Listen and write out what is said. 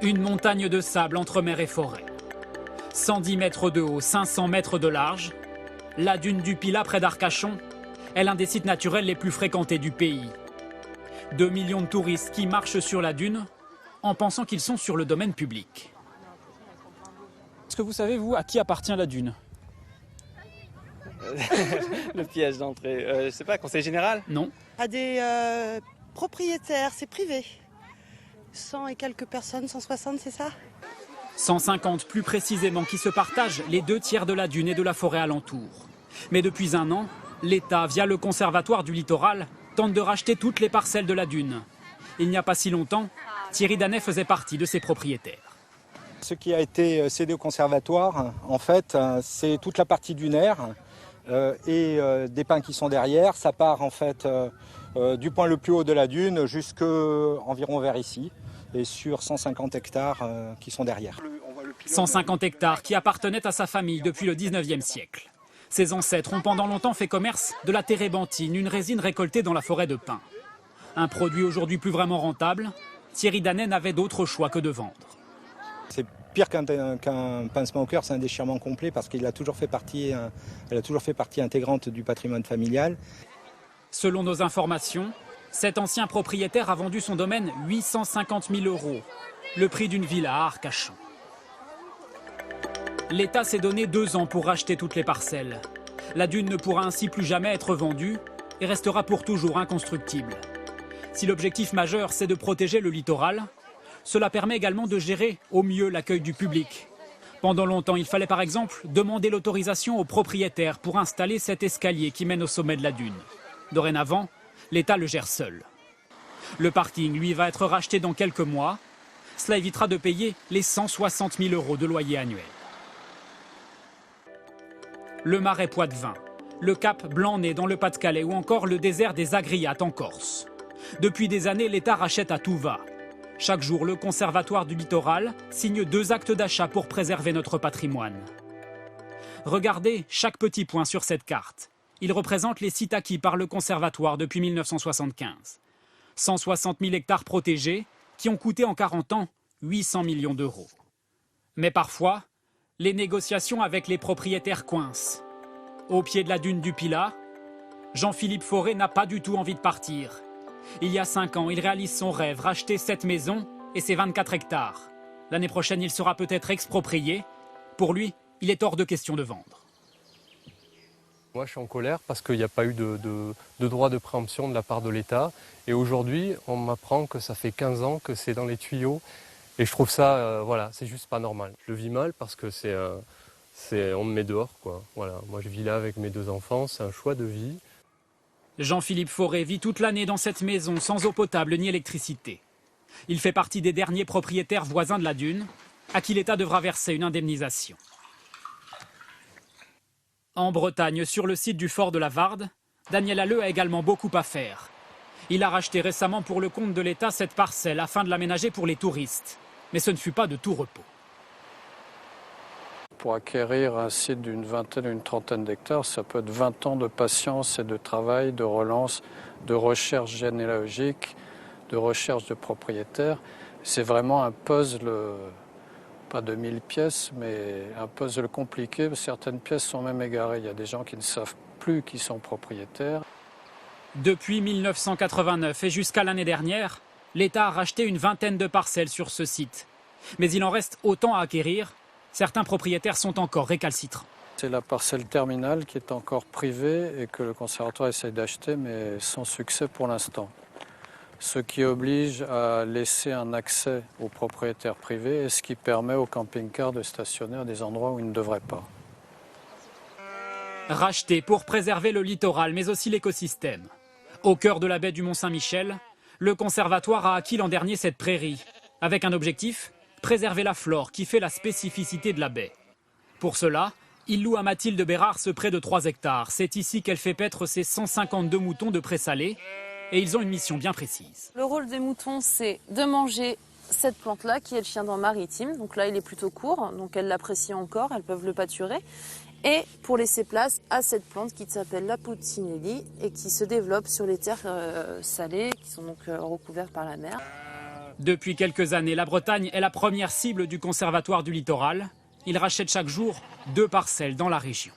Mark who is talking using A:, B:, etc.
A: Une montagne de sable entre mer et forêt. 110 mètres de haut, 500 mètres de large. La dune du Pilat près d'Arcachon est l'un des sites naturels les plus fréquentés du pays. 2 millions de touristes qui marchent sur la dune en pensant qu'ils sont sur le domaine public. Est-ce que vous savez, vous, à qui appartient la dune?
B: Le piège d'entrée. Je sais pas, conseil général?
A: Non.
C: À des propriétaires, c'est privé. 100 et quelques personnes, 160, c'est ça?
A: 150 plus précisément, qui se partagent les 2 tiers de la dune et de la forêt alentour. Mais depuis un an, l'État, via le Conservatoire du littoral, tente de racheter toutes les parcelles de la dune. Il n'y a pas si longtemps, Thierry Danet faisait partie de ses propriétaires.
D: Ce qui a été cédé au Conservatoire, en fait, c'est toute la partie dunaire et des pins qui sont derrière. Ça part en fait du point le plus haut de la dune jusqu'environ vers ici, et sur 150 hectares qui sont derrière.
A: 150 hectares qui appartenaient à sa famille depuis le 19e siècle. Ses ancêtres ont pendant longtemps fait commerce de la térébenthine, une résine récoltée dans la forêt de pins. Un produit aujourd'hui plus vraiment rentable, Thierry Danet n'avait d'autre choix que de vendre.
D: C'est pire qu'un pincement au cœur, c'est un déchirement complet parce qu'il a toujours fait partie, elle a toujours fait partie intégrante du patrimoine familial.
A: Selon nos informations, cet ancien propriétaire a vendu son domaine 850 000 €, le prix d'une villa à Arcachon. L'État s'est donné 2 ans pour racheter toutes les parcelles. La dune ne pourra ainsi plus jamais être vendue et restera pour toujours inconstructible. Si l'objectif majeur, c'est de protéger le littoral, cela permet également de gérer au mieux l'accueil du public. Pendant longtemps, il fallait par exemple demander l'autorisation aux propriétaires pour installer cet escalier qui mène au sommet de la dune. Dorénavant, l'État le gère seul. Le parking, lui, va être racheté dans quelques mois. Cela évitera de payer les 160 000 € de loyer annuel. Le marais Poitevin, le cap Blanc-Nez dans le Pas-de-Calais ou encore le désert des Agriates en Corse. Depuis des années, l'État rachète à tout va. Chaque jour, le Conservatoire du littoral signe 2 actes d'achat pour préserver notre patrimoine. Regardez chaque petit point sur cette carte. Il représente les sites acquis par le Conservatoire depuis 1975. 160 000 hectares protégés qui ont coûté en 40 ans 800 millions d'euros. Mais parfois, les négociations avec les propriétaires coincent. Au pied de la dune du Pilat, Jean-Philippe Fauré n'a pas du tout envie de partir. Il y a 5 ans, il réalise son rêve, racheter cette maison et ses 24 hectares. L'année prochaine, il sera peut-être exproprié. Pour lui, il est hors de question de vendre.
E: Moi, je suis en colère parce qu'il n'y a pas eu de droit de préemption de la part de l'État. Et aujourd'hui, on m'apprend que ça fait 15 ans que c'est dans les tuyaux. Et je trouve ça, voilà, c'est juste pas normal. Je le vis mal parce que on me met dehors, quoi. Voilà. Moi, je vis là avec mes 2 enfants, c'est un choix de vie.
A: Jean-Philippe Fauré vit toute l'année dans cette maison sans eau potable ni électricité. Il fait partie des derniers propriétaires voisins de la dune, à qui l'État devra verser une indemnisation. En Bretagne, sur le site du fort de la Varde, Daniel Halleux a également beaucoup à faire. Il a racheté récemment pour le compte de l'État cette parcelle afin de l'aménager pour les touristes. Mais ce ne fut pas de tout repos.
F: Pour acquérir un site d'une vingtaine ou une trentaine d'hectares, ça peut être 20 ans de patience et de travail, de relance, de recherche généalogique, de recherche de propriétaires. C'est vraiment un puzzle, pas de 1000 pièces, mais un puzzle compliqué. Certaines pièces sont même égarées. Il y a des gens qui ne savent plus qui sont propriétaires.
A: Depuis 1989 et jusqu'à l'année dernière, l'État a racheté une vingtaine de parcelles sur ce site. Mais il en reste autant à acquérir. Certains propriétaires sont encore récalcitrants.
F: C'est la parcelle terminale qui est encore privée et que le conservatoire essaye d'acheter, mais sans succès pour l'instant. Ce qui oblige à laisser un accès aux propriétaires privés et ce qui permet aux camping-cars de stationner à des endroits où ils ne devraient pas.
A: Racheté pour préserver le littoral, mais aussi l'écosystème. Au cœur de la baie du Mont-Saint-Michel, le conservatoire a acquis l'an dernier cette prairie, avec un objectif, préserver la flore qui fait la spécificité de la baie. Pour cela, il loue à Mathilde Bérard ce près de 3 hectares. C'est ici qu'elle fait paître ses 152 moutons de présalé et ils ont une mission bien précise.
G: Le rôle des moutons, c'est de manger cette plante-là qui est le chien-dent maritime. Donc là, il est plutôt court, donc elles l'apprécient encore, elles peuvent le pâturer. Et pour laisser place à cette plante qui s'appelle la Puccinelli et qui se développe sur les terres salées qui sont donc recouvertes par la mer.
A: Depuis quelques années, la Bretagne est la première cible du Conservatoire du littoral. Il rachète chaque jour 2 parcelles dans la région.